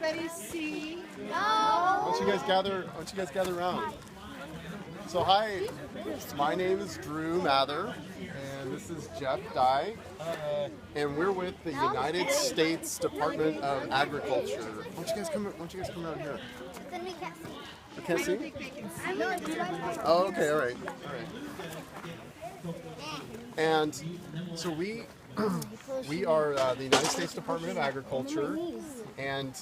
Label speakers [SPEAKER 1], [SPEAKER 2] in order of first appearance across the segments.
[SPEAKER 1] anybody see?
[SPEAKER 2] Why don't you guys gather around? So hi, my name is Drew Mather, and this is Jeff Dye, and we're with the United States Department of Agriculture. Why don't you guys come around here?
[SPEAKER 3] Then we can't see.
[SPEAKER 2] You can't see?
[SPEAKER 3] No, it's right.
[SPEAKER 2] Oh, okay, all right. And so we are the United States Department of Agriculture, and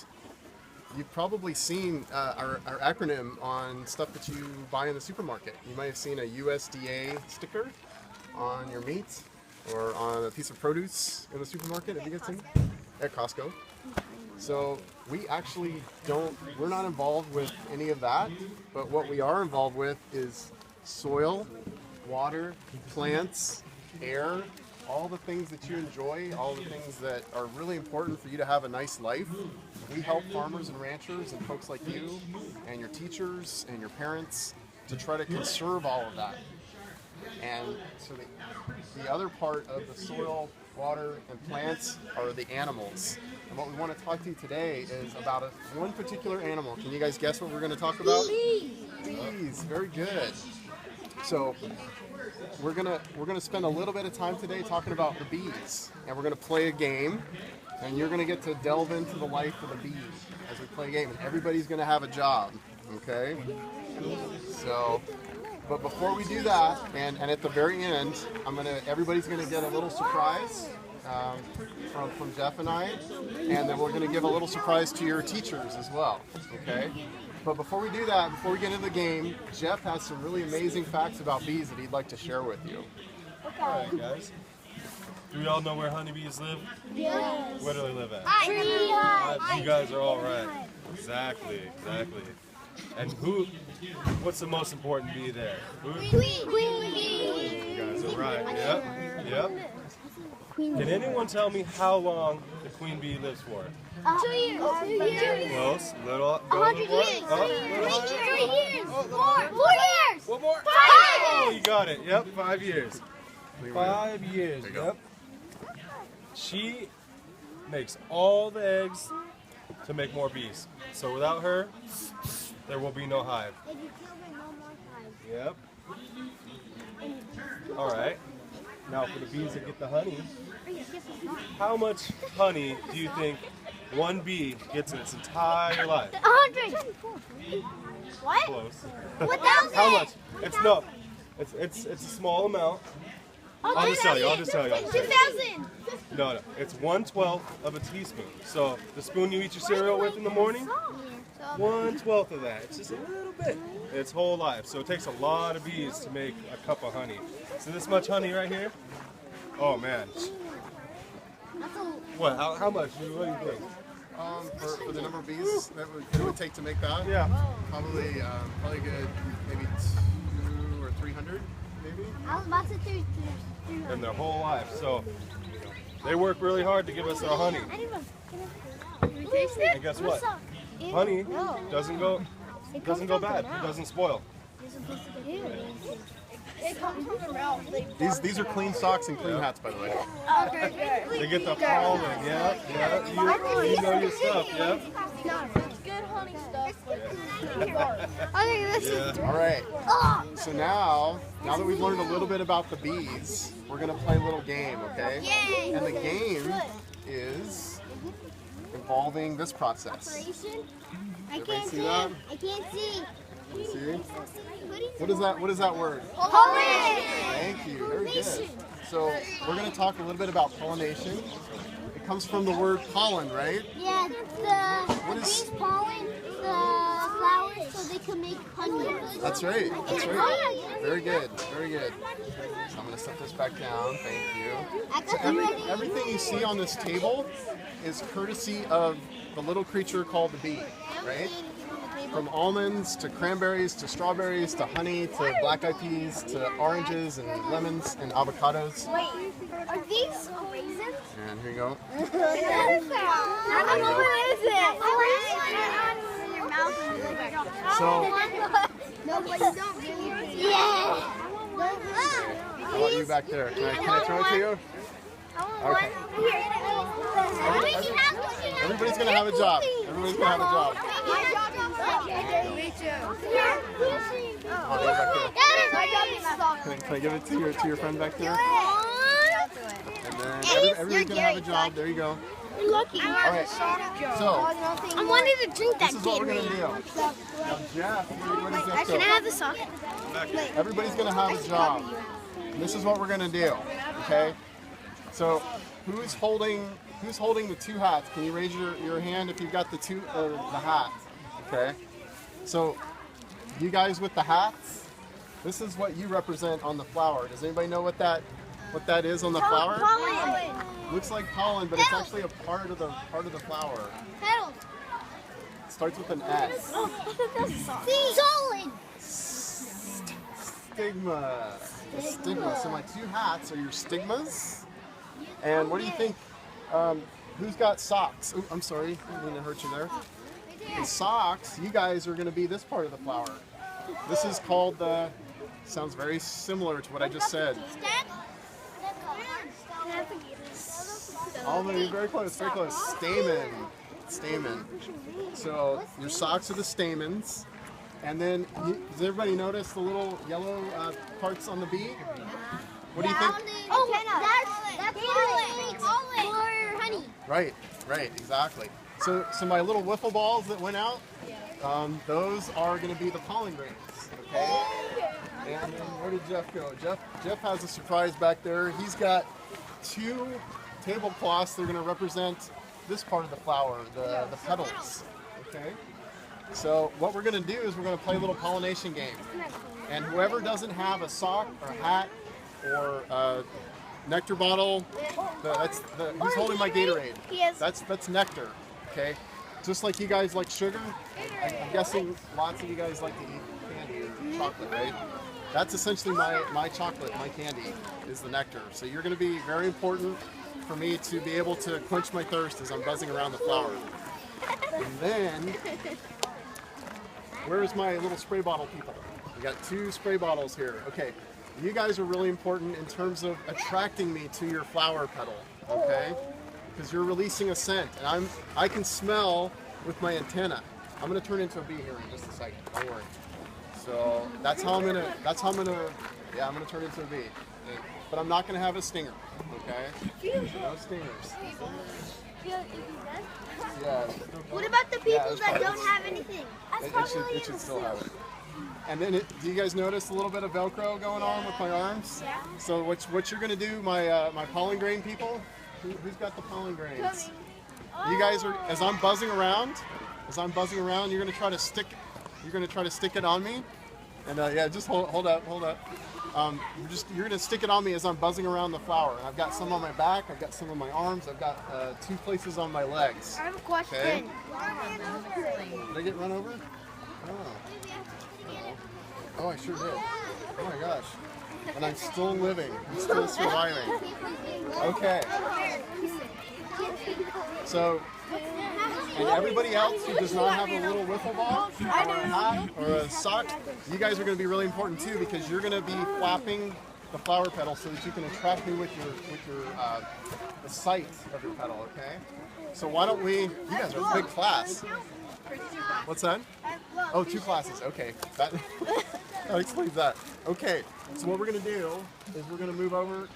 [SPEAKER 2] you've probably seen our acronym on stuff that you buy in the supermarket. You might have seen a USDA sticker on your meat or on a piece of produce in the supermarket. Have you guys seen it? At Costco. So we actually we're not involved with any of that, but what we are involved with is soil, water, plants, air, all the things that you enjoy, all the things that are really important for you to have a nice life. We help farmers and ranchers and folks like you and your teachers and your parents to try to conserve all of that. And so the other part of the soil, water, and plants are the animals. And what we want to talk to you today is about one particular animal. Can you guys guess what we're going to talk about? Bees. Very good. So we're gonna spend a little bit of time today talking about the bees, and we're gonna play a game, and you're gonna get to delve into the life of the bee as we play a game, and everybody's gonna have a job, okay? So, but before we do that, and at the very end, everybody's gonna get a little surprise from Jeff and I, and then we're gonna give a little surprise to your teachers as well, okay? But before we do that, before we get into the game, Jeff has some really amazing facts about bees that he'd like to share with you.
[SPEAKER 4] Alright guys, do we all know where honeybees live?
[SPEAKER 3] Yes.
[SPEAKER 4] Where do they live at?
[SPEAKER 3] Tree hive.
[SPEAKER 4] You guys are all right. Exactly. And what's the most important bee there?
[SPEAKER 3] Queen bee.
[SPEAKER 4] You guys are right. Yep. Can anyone tell me how long the queen bee lives for?
[SPEAKER 3] 2 years. 2 years.
[SPEAKER 4] Close. Little.
[SPEAKER 3] 100 years. 3 years. 4 years.
[SPEAKER 4] One more.
[SPEAKER 3] 5
[SPEAKER 4] Oh,
[SPEAKER 3] years.
[SPEAKER 4] you got it. Yep, 5 years. 5 years.
[SPEAKER 2] There you go.
[SPEAKER 4] Yep. She makes all the eggs to make more bees. So without her, there will be no hive.
[SPEAKER 3] If you kill her, no more hive.
[SPEAKER 4] Yep. All right. Now for the bees that get the honey, how much honey do you think one bee gets in its entire life?
[SPEAKER 3] 100. What?
[SPEAKER 4] Close.
[SPEAKER 3] 1,000.
[SPEAKER 4] How much? It's a small amount. I'll just tell you.
[SPEAKER 3] 2,000.
[SPEAKER 4] No. It's 1/12 of a teaspoon. So the spoon you eat your cereal with in the morning, 1/12 of that. It's just a little bit. Its whole life. So it takes a lot of bees to make a cup of honey. So this much honey right here. Oh man. What? How much? What do you think?
[SPEAKER 2] For the number of bees that it would take to make that?
[SPEAKER 4] Yeah.
[SPEAKER 2] Probably good, maybe 200 or 300, maybe.
[SPEAKER 3] I was about to say 300.
[SPEAKER 4] In their whole life. So they work really hard to give us our honey. And guess what? Honey doesn't go bad. It doesn't spoil.
[SPEAKER 1] It comes from the mouth.
[SPEAKER 2] These are clean socks and clean hats, by the way.
[SPEAKER 4] They get the pollen. Yeah. You know your stuff. Yeah.
[SPEAKER 1] It's good honey stuff.
[SPEAKER 2] All right. So now that we've learned a little bit about the bees, we're gonna play a little game, okay?
[SPEAKER 3] Yay.
[SPEAKER 2] And the game is involving this process.
[SPEAKER 3] I
[SPEAKER 2] Everybody
[SPEAKER 3] can't
[SPEAKER 2] see
[SPEAKER 3] see.
[SPEAKER 2] that?
[SPEAKER 3] I can't see.
[SPEAKER 2] See? What is that word?
[SPEAKER 3] Pollination.
[SPEAKER 2] Thank you. Very good. So we're going to talk a little bit about pollination. It comes from the word pollen, right?
[SPEAKER 3] Yeah, the bees pollen the flowers so they can make honey.
[SPEAKER 2] That's right. Very good. So I'm going to set this back down. Thank you. So everything you see on this table is courtesy of the little creature called the bee, right? From almonds to cranberries to strawberries to honey to black-eyed peas to oranges and lemons and avocados.
[SPEAKER 3] Wait, are these raisins?
[SPEAKER 2] And here you go.
[SPEAKER 3] I don't know what is it.
[SPEAKER 2] So
[SPEAKER 3] No, but you don't. Yeah.
[SPEAKER 2] how about you back there? Can I throw it to you? Okay. Everybody's gonna have a job. Everybody's gonna have a job. Oh, they're back there. Can I give it to your friend back there? And then everybody's gonna have a job. There you go.
[SPEAKER 3] You're lucky.
[SPEAKER 2] All right. So
[SPEAKER 3] I wanted to drink that
[SPEAKER 2] this is what we're gonna do. Now, Jeff, everybody's gonna
[SPEAKER 3] Can I have the sock?
[SPEAKER 2] Everybody's gonna have a job. And this is what we're gonna do. Okay. So who's holding the two hats? Can you raise your hand if you've got the hat? Okay. So you guys with the hats, this is what you represent on the flower. Does anybody know what that is on the flower?
[SPEAKER 3] Pollen.
[SPEAKER 2] Looks like pollen, but it's actually a part of the flower.
[SPEAKER 3] Petals.
[SPEAKER 2] It starts with an S.
[SPEAKER 3] Oh, Solid.
[SPEAKER 2] Stigma. A stigma. So my two hats are your stigmas. And what do you think? Who's got socks? Oh, I'm sorry, I didn't mean to hurt you there. The socks, you guys are going to be this part of the flower. This is called the. Sounds very similar to what I just said. Oh, you're very close, very close. Stamen. Stamen. So your socks are the stamens. And then, does everybody notice the little yellow parts on the bee? What do you think?
[SPEAKER 3] Oh, that's for honey.
[SPEAKER 2] Right, exactly. So my little wiffle balls that went out, those are going to be the pollen grains. Okay. And then where did Jeff go? Jeff has a surprise back there. He's got two tablecloths that are going to represent this part of the flower, the petals. Okay. So what we're going to do is we're going to play a little pollination game. And whoever doesn't have a sock or a hat or a nectar bottle, who's holding my Gatorade? That's nectar. Okay. Just like you guys like sugar, I'm guessing lots of you guys like to eat candy or chocolate, right? That's essentially my chocolate, my candy, is the nectar. So you're going to be very important for me to be able to quench my thirst as I'm buzzing around the flower. And then, where's my little spray bottle people? We got two spray bottles here. Okay, you guys are really important in terms of attracting me to your flower petal, okay? Because you're releasing a scent, and I can smell with my antenna. I'm gonna turn into a bee here in just a second. Don't worry. So I'm gonna turn into a bee. But I'm not gonna have a stinger. Okay? No stingers. Yeah.
[SPEAKER 3] What about the people that don't have anything?
[SPEAKER 2] It should still have it. And then, do you guys notice a little bit of Velcro going on with my arms? Yeah. So what you're gonna do, my pollen grain people? Who's got the pollen grains? You guys are, as I'm buzzing around, you're gonna try to stick it on me. And yeah, just hold up. You're gonna stick it on me as I'm buzzing around the flower. And I've got some on my back, I've got some on my arms, I've got 2 places on my legs.
[SPEAKER 3] I have a question.
[SPEAKER 2] Okay? Did I get run over? Oh, I sure did. Oh my gosh. And I'm still living. I'm still surviving. Okay. So, and everybody else who does not have a little wiffle ball or a hat or a sock, you guys are going to be really important too, because you're going to be flapping the flower petal so that you can attract me with the sight of your petal. Okay. So why don't we? You guys are a big class. What's that? Oh, 2 classes. Okay. That explains that. Okay. So what we're going to do is we're going to move over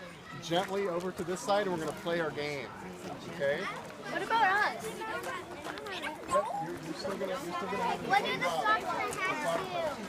[SPEAKER 2] gently over to this side and we're going to play our game. Okay?
[SPEAKER 3] What about us?
[SPEAKER 2] You're still gonna have
[SPEAKER 3] What do the socks have to do?